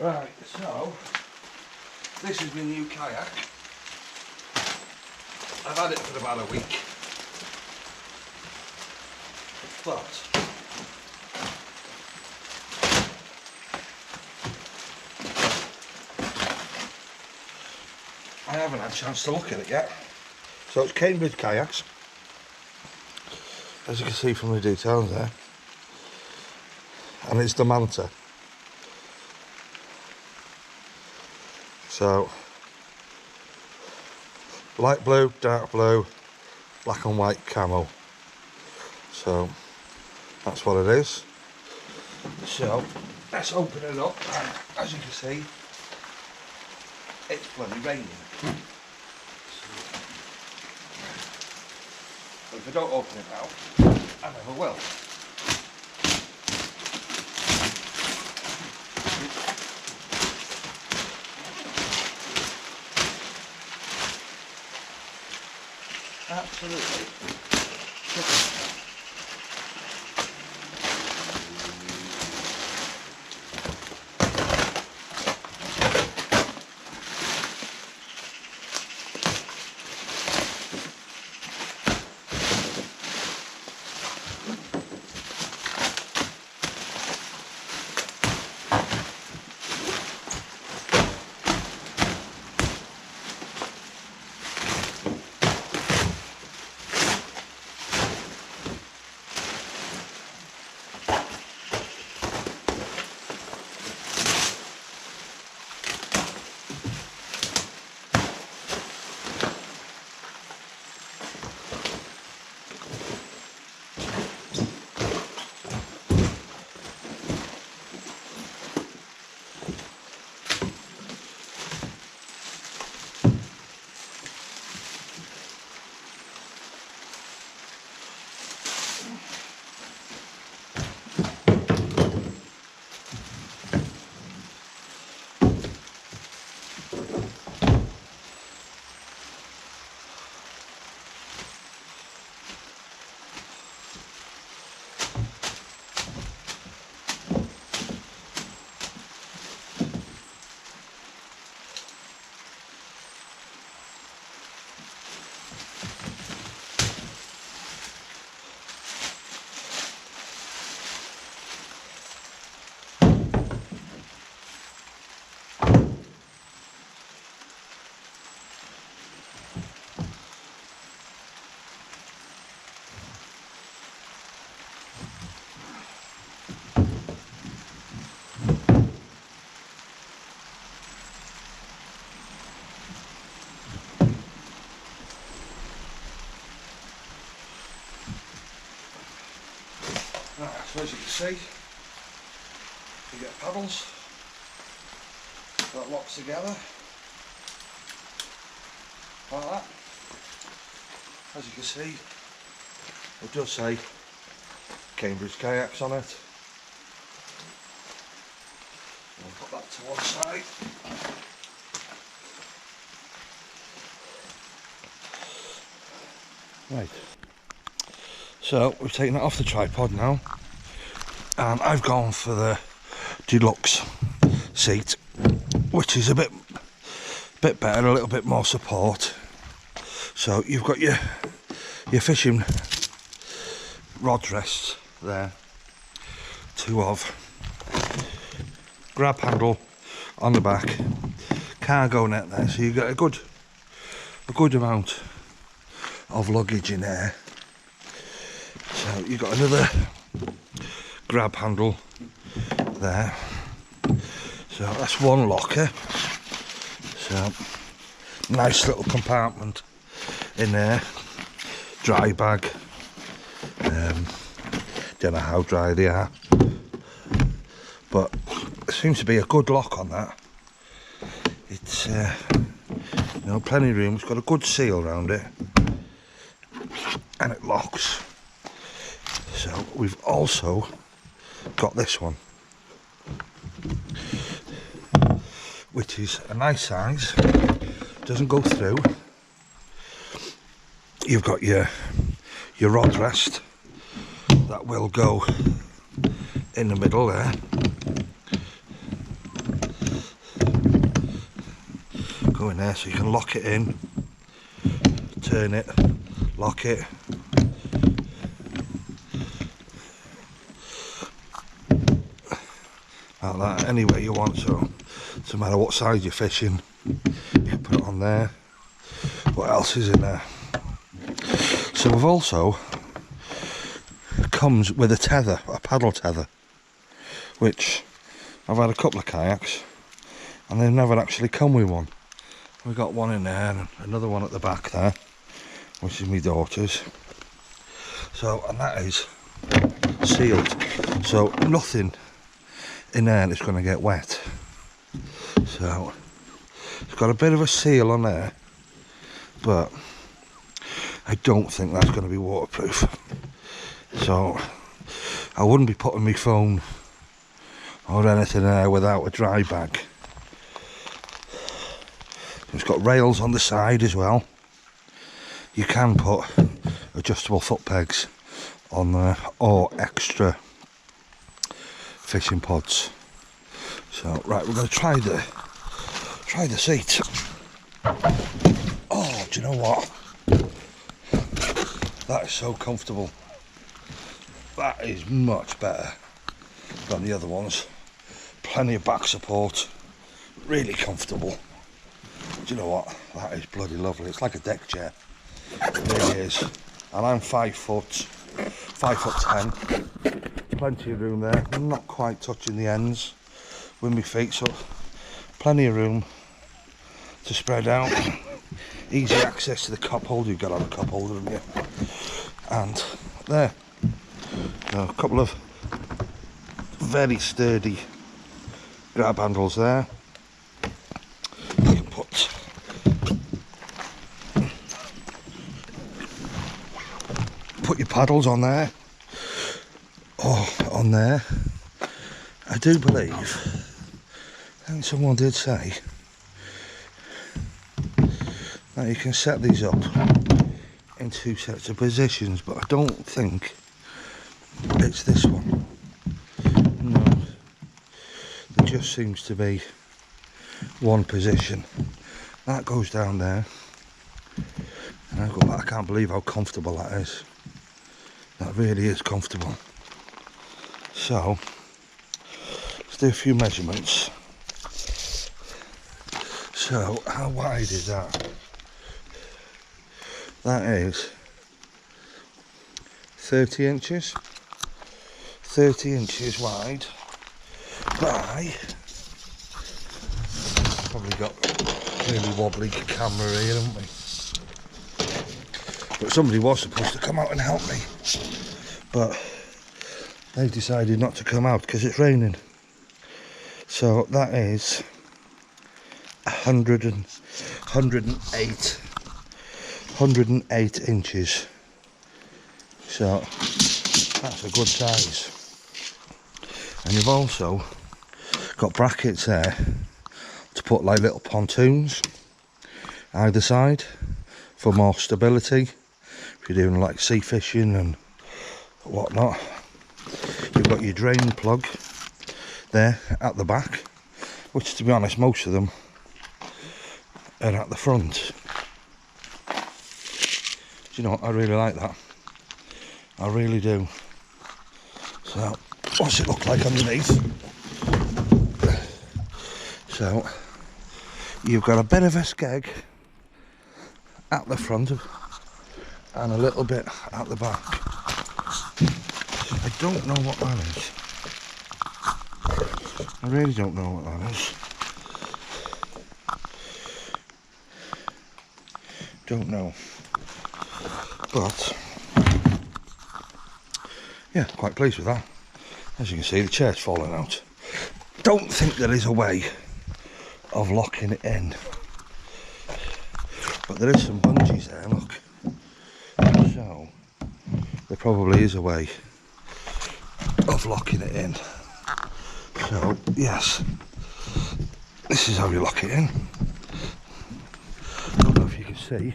Right, so this is my new kayak. I've had it for about a week, but I haven't had a chance to look at it yet. So it's Cambridge kayaks, as you can see from the details there, and it's the MANTA. So light blue, dark blue, black and white camo. So that's what it is. So let's open it up, and as you can see, it's bloody raining. So if I don't open it now, I never will. Absolutely. Right, so as you can see, you get paddles that locks together like that. As you can see, it does say Cambridge kayaks on it. I'll put that to one side. Right, so we've taken it off the tripod now, and I've gone for the Deluxe Seat, which is a bit better, a little bit more support. So you've got your fishing rod rests there, two of, grab handle on the back, cargo net there, so you get a good amount of luggage in there. So you've got another grab handle there, so that's one locker. So nice little compartment in there, dry bag. Don't know how dry they are, but there seems to be a good lock on that. It's you know, plenty of room. It's got a good seal around it, and it locks. So we've also got this one, which is a nice size, doesn't go through. You've got your rod rest that will go in the middle there, go in there so you can lock it in, turn it, lock it. Like that, any way you want, so no matter what side you're fishing, you can put it on there. What else is in there? So we've also, comes with a tether, a paddle tether, which I've had a couple of kayaks and they've never actually come with one. We've got one in there and another one at the back there, which is my daughter's. So, and that is sealed, so nothing in there is going to get wet. So it's got a bit of a seal on there, but I don't think that's going to be waterproof. So I wouldn't be putting my phone or anything in there without a dry bag. It's got rails on the side as well. You can put adjustable foot pegs on there or extra fishing pods. So right, we're going to try the seat. Oh, do you know what? That is so comfortable. That is much better than the other ones. Plenty of back support, really comfortable. Do you know what? That is bloody lovely. It's like a deck chair. It really is. And I'm 5'10". Plenty of room there. I'm not quite touching the ends with my feet, so plenty of room to spread out. Easy access to the cup holder. You've got to have a cup holder, haven't you? And there. A couple of very sturdy grab handles there. You can put your paddles on there. Oh, on there. I do believe, I think someone did say that you can set these up in 2 sets of positions, but I don't think it's this one. No, there just seems to be one position. That goes down there, and I go back. I can't believe how comfortable that is. That really is comfortable. So let's do a few measurements. So how wide is that? That is 30 inches. 30 inches wide by, probably got a really wobbly camera here, haven't we? But somebody was supposed to come out and help me, but they've decided not to come out because it's raining. So that is 108 inches. So that's a good size. And you've also got brackets there to put like little pontoons either side for more stability if you're doing like sea fishing and whatnot. You've got your drain plug there at the back, which to be honest most of them are at the front. Do you know what? I really like that. I really do. So what's it look like underneath? So you've got a bit of a skeg at the front and a little bit at the back. I don't know what that is. I really don't know what that is. Don't know. But yeah, quite pleased with that. As you can see, the chair's falling out. Don't think there is a way of locking it in, but there is some bungees there, look. So there probably is a way of locking it in. So yes, this is how you lock it in. I don't know if you can see,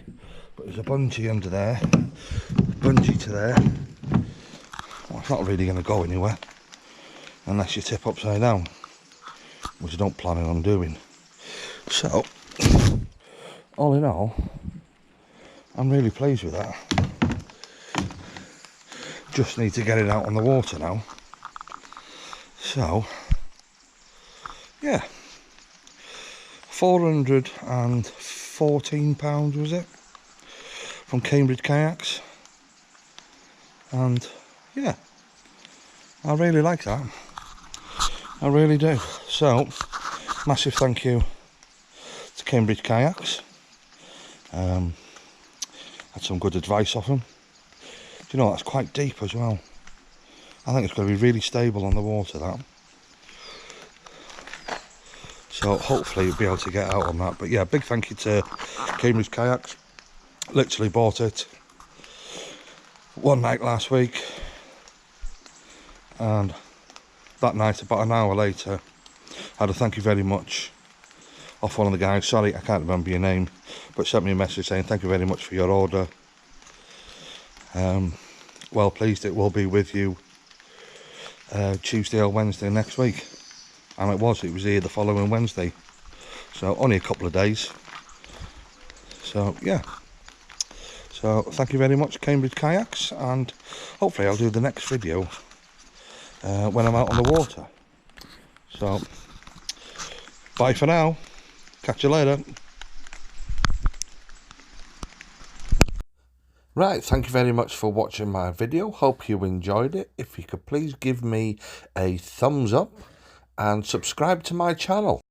but there's a bungee under there, bungee to there. Well, it's not really going to go anywhere unless you tip upside down, which I don't plan on doing. So all in all, I'm really pleased with that. Just need to get it out on the water now. So, yeah, £414 was it, from Cambridge Kayaks, and yeah, I really like that. I really do. So, massive thank you to Cambridge Kayaks. Had some good advice off them. Do you know, that's quite deep as well. I think it's going to be really stable on the water, that. So hopefully you'll be able to get out on that. But yeah, big thank you to Cambridge Kayaks. Literally bought it one night last week, and that night, about an hour later, I had a thank you very much off one of the guys. Sorry, I can't remember your name, but sent me a message saying thank you very much for your order. Well pleased, it will be with you Tuesday or Wednesday next week. And it was here the following Wednesday, so only a couple of days. So yeah, so thank you very much Cambridge Kayaks, and hopefully I'll do the next video when I'm out on the water. So bye for now, catch you later. Right, thank you very much for watching my video. Hope you enjoyed it. If you could please give me a thumbs up and subscribe to my channel.